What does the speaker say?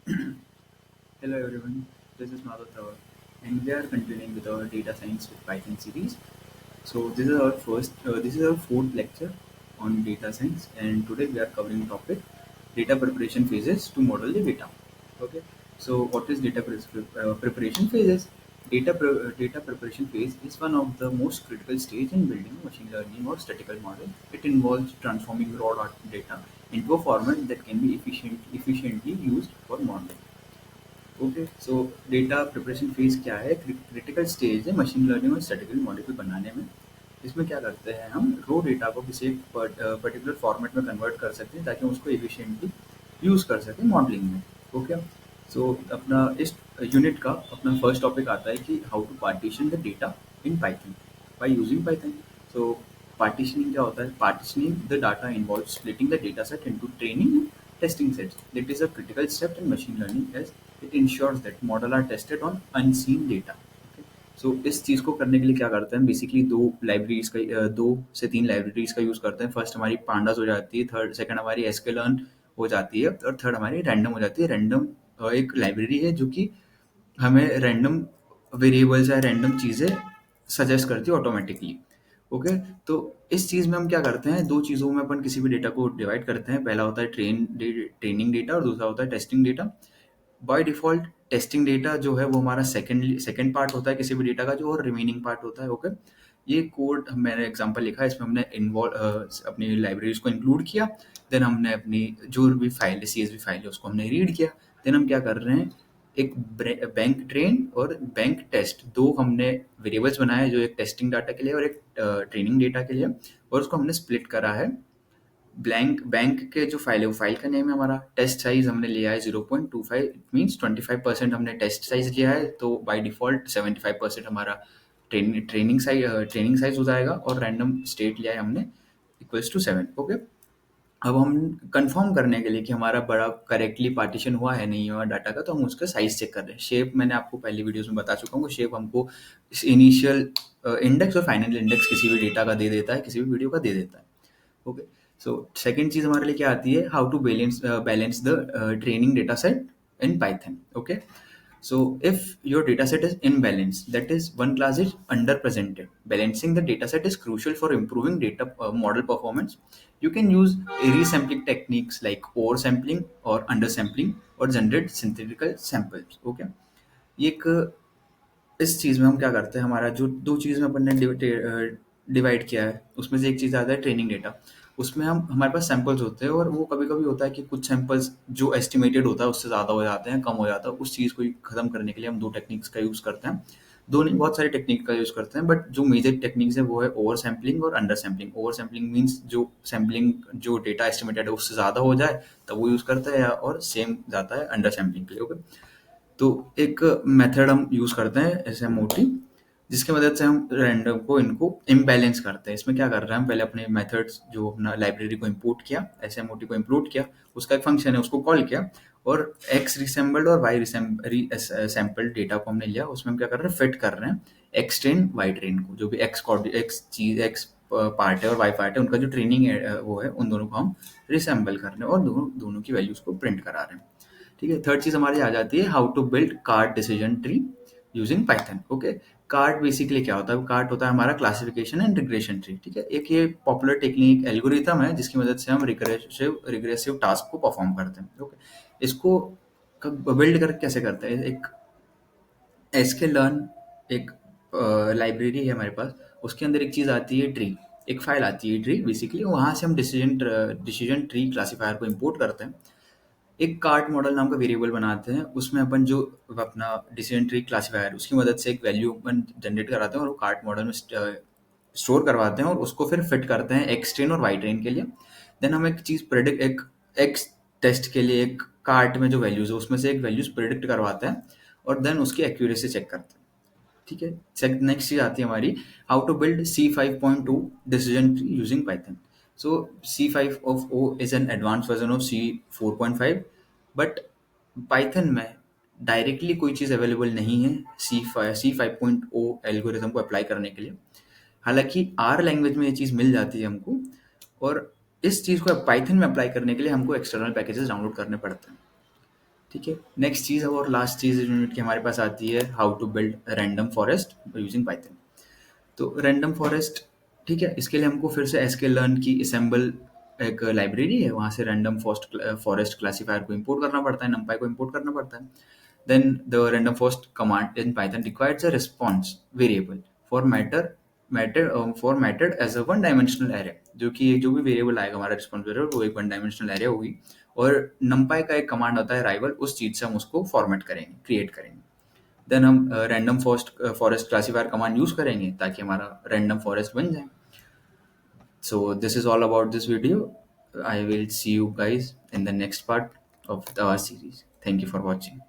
Hello everyone, this is Madhav Thakur, and we are continuing with our data science with Python series. So this is our fourth lecture on data science, and today we are covering topic data preparation phases to model the data. Okay, so what is preparation phases? Data preparation phase is one of the most critical stage in building a machine learning or statistical model. It involves transforming data into a format that can be efficiently used for modeling. Okay so data preparation phase क्या है? Critical stage है machine learning और statistical model बनाने में। इसमें क्या करते हैं, हम रो डेटा को किसी एक पर्टिकुलर फॉर्मेट में कन्वर्ट कर सकते हैं ताकि हम उसको एफिशिएंटली यूज़ कर सकें मॉडलिंग में। ओके, सो अपना इस यूनिट का अपना फर्स्ट टॉपिक आता है कि how to partition the data in Python by using Python. So partitioning क्या होता है? Partitioning the data involve splitting the data set into training testing sets. That is a critical step in machine learning as it ensures that model are tested on unseen data. सो इस चीज़ को करने के लिए क्या करते हैं, बेसिकली दो से तीन लाइब्रेरीज का यूज़ करते हैं। फर्स्ट हमारी पांडास हो जाती है, सेकंड हमारी एसक्यूएल हो जाती है, और थर्ड हमारी रैंडम हो जाती है। रैंडम एक लाइब्रेरी है जो कि हमें रैंडम वेरिएबल्स या रैंडम चीज़ें सजेस्ट करती है ऑटोमेटिकली। ओके, तो इस चीज़ में हम क्या करते हैं, दो चीज़ों में अपन किसी भी डेटा को डिवाइड करते हैं। पहला होता है ट्रेनिंग डेटा और दूसरा होता है testing data. By default testing data जो है वो हमारा सेकंड पार्ट होता है किसी भी डेटा का, जो और रिमेनिंग पार्ट होता है। ओके, ये कोड मैंने एग्जांपल लिखा है, इसमें हमने अपनी लाइब्रेरीज को इंक्लूड किया। देन हमने अपनी जो भी फाइल है, सीएसवी फाइल है, उसको हमने रीड किया। देन हम क्या कर रहे हैं, एक बैंक ट्रेन और बैंक टेस्ट, दो हमने वेरिएबल्स बनाए जो एक टेस्टिंग डाटा के लिए और एक ट्रेनिंग डेटा के लिए, और उसको हमने स्प्लिट करा है। ब्लैंक बैंक के जो फाइल है वो फाइल का नेम है हमारा। टेस्ट साइज हमने लिया है 0.25, इट मीन्स 25% हमने टेस्ट साइज लिया है, तो बाय डिफॉल्ट 75% हमारा ट्रेनिंग साइज हो जाएगा, और रैंडम स्टेट लिया है हमने इक्वल्स टू 7। ओके, अब हम कंफर्म करने के लिए कि हमारा बड़ा करेक्टली पार्टीशन हुआ है नहीं हुआ डाटा का, तो हम उसका साइज चेक कर रहे हैं। शेप मैंने आपको पहली वीडियोस में बता चुका हूँ, शेप हमको इनिशियल इंडेक्स और फाइनल इंडेक्स किसी भी डेटा का दे देता है, किसी भी वीडियो का दे देता है। ओके, सो सेकंड चीज हमारे लिए क्या आती है, how to balance the training data set in Python. Okay, so if your dataset is imbalanced, that is one class is underrepresented. Balancing the dataset is crucial for improving data model performance. You can use resampling techniques like oversampling or undersampling or generate synthetical samples. Okay, ये एक इस चीज़ में हम क्या करते हैं, हमारा जो दो चीज़ में अपन ने डिवाइड किया है, उसमें से एक चीज़ आता है ट्रेनिंग डेटा। उसमें हम हमारे पास सैंपल्स होते हैं, और वो कभी कभी होता है कि कुछ सैंपल्स जो एस्टिमेटेड होता है उससे ज़्यादा हो जाते हैं, कम हो जाता है। उस चीज़ को ख़त्म करने के लिए हम दो टेक्निक्स का यूज़ करते हैं। दो नहीं, बहुत सारी टेक्निक का यूज़ करते हैं, बट जो मेजर टेक्निक्स है वो है ओवर सैम्पलिंग और under sampling. Over sampling means जो सैम्पलिंग जो डेटा एस्टिमेटेड है उससे ज़्यादा हो जाए तब वो यूज़ करता है, और सेम जाता है अंडर सैम्पलिंग के लिए। ओके, तो एक मेथड हम यूज़ करते हैं एसएमओटी, जिसकी मदद से हम रैंडम को इनको इम्बैलेंस करते हैं। इसमें क्या कर रहे हैं, हम पहले अपने मेथड्स जो अपना लाइब्रेरी को इंपोर्ट किया, एसएमओटी को इंपोर्ट किया, उसका एक फंक्शन है उसको कॉल किया, और एक्स रिसेंबल्ड और वाई सैम्पल्ड डेटा को हमने लिया। उसमें हम क्या कर रहे हैं, फिट कर रहे हैं एक्स ट्रेन वाई ट्रेन को, जो भी एक्स पार्ट है और वाई पार्ट है, उनका जो ट्रेनिंग है वो है, उन दोनों को हम रिसेंबल कर रहे हैं और दोनों दोनों की वैल्यूज को प्रिंट करा रहे हैं। ठीक है, थर्ड चीज हमारी आ जाती है how to build CART decision tree using Python. Okay, CART basically क्या होता है, कार्ड होता है हमारा क्लासिफिकेशन एंड रिग्रेशन ट्री। ठीक है, एक ये पॉपुलर टेक्निक एल्गोरिथम है जिसकी मदद से हम रिग्रेसिव टास्क को परफॉर्म करते हैं। ओके, इसको बिल्ड कर कैसे करते हैं, एक एसके लर्न एक लाइब्रेरी है हमारे पास, उसके अंदर एक चीज आती है ट्री, एक फाइल आती है ट्री। बेसिकली वहां से हम डिसीजन ट्री क्लासीफायर को इंपोर्ट करते हैं, एक कार्ट मॉडल नाम का वेरिएबल बनाते हैं, उसमें अपन जो अपना डिसीजन ट्री क्लासिफायर उसकी मदद से एक वैल्यू अपन जनरेट कराते हैं, और वो कार्ट मॉडल में स्टोर करवाते हैं, और उसको फिर फिट करते हैं एक्स ट्रेन और वाई ट्रेन के लिए। देन हम एक चीज प्रेडिक्ट, एक एक्स टेस्ट के लिए एक कार्ट में जो वैल्यूज है उसमें से एक वैल्यूज प्रेडिक्ट करवाते हैं, और देन उसकी एक्यूरेसी चेक करते हैं। ठीक है, नेक्स्ट चीज आती है हमारी how to build C5.2 decision tree using Python. So C5 is an advance version of C4.5, but Python में डायरेक्टली कोई चीज़ अवेलेबल नहीं है C5.0 एल्गोरिथम को अप्लाई करने के लिए। हालांकि आर लैंग्वेज में ये चीज़ मिल जाती है हमको, और इस चीज़ को पाइथन में अप्लाई करने के लिए हमको एक्सटर्नल पैकेजेस डाउनलोड करने पड़ते हैं। ठीक है। नेक्स्ट चीज़ और लास्ट चीज़ यूनिट की हमारे पास आती है, how to build random forest using Python. तो रैंडम फॉरेस्ट, ठीक है, इसके लिए हमको फिर से एसके लर्न की असेंबल एक लाइब्रेरी है, वहाँ से रैंडम फॉरेस्ट क्लासीफायर को इंपोर्ट करना पड़ता है, numpy को इंपोर्ट करना पड़ता है। Then the random forest command in Python requires a response variable for matter as a one dimensional array, जो कि जो भी वेरिएबल आएगा हमारा रिस्पॉन्स वेरिएबल वो एक वन डायमेंशनल एरे होगी। और numpy का एक कमांड होता है राइवल, उस चीज़ से हम उसको फॉर्मेट करेंगे, क्रिएट करेंगे। देन हम random forest classifier command use करेंगे ताकि हमारा रैंडम फॉरेस्ट बन जाए। So this is all about this video. I will see you guys in the next part of our series. Thank you for watching.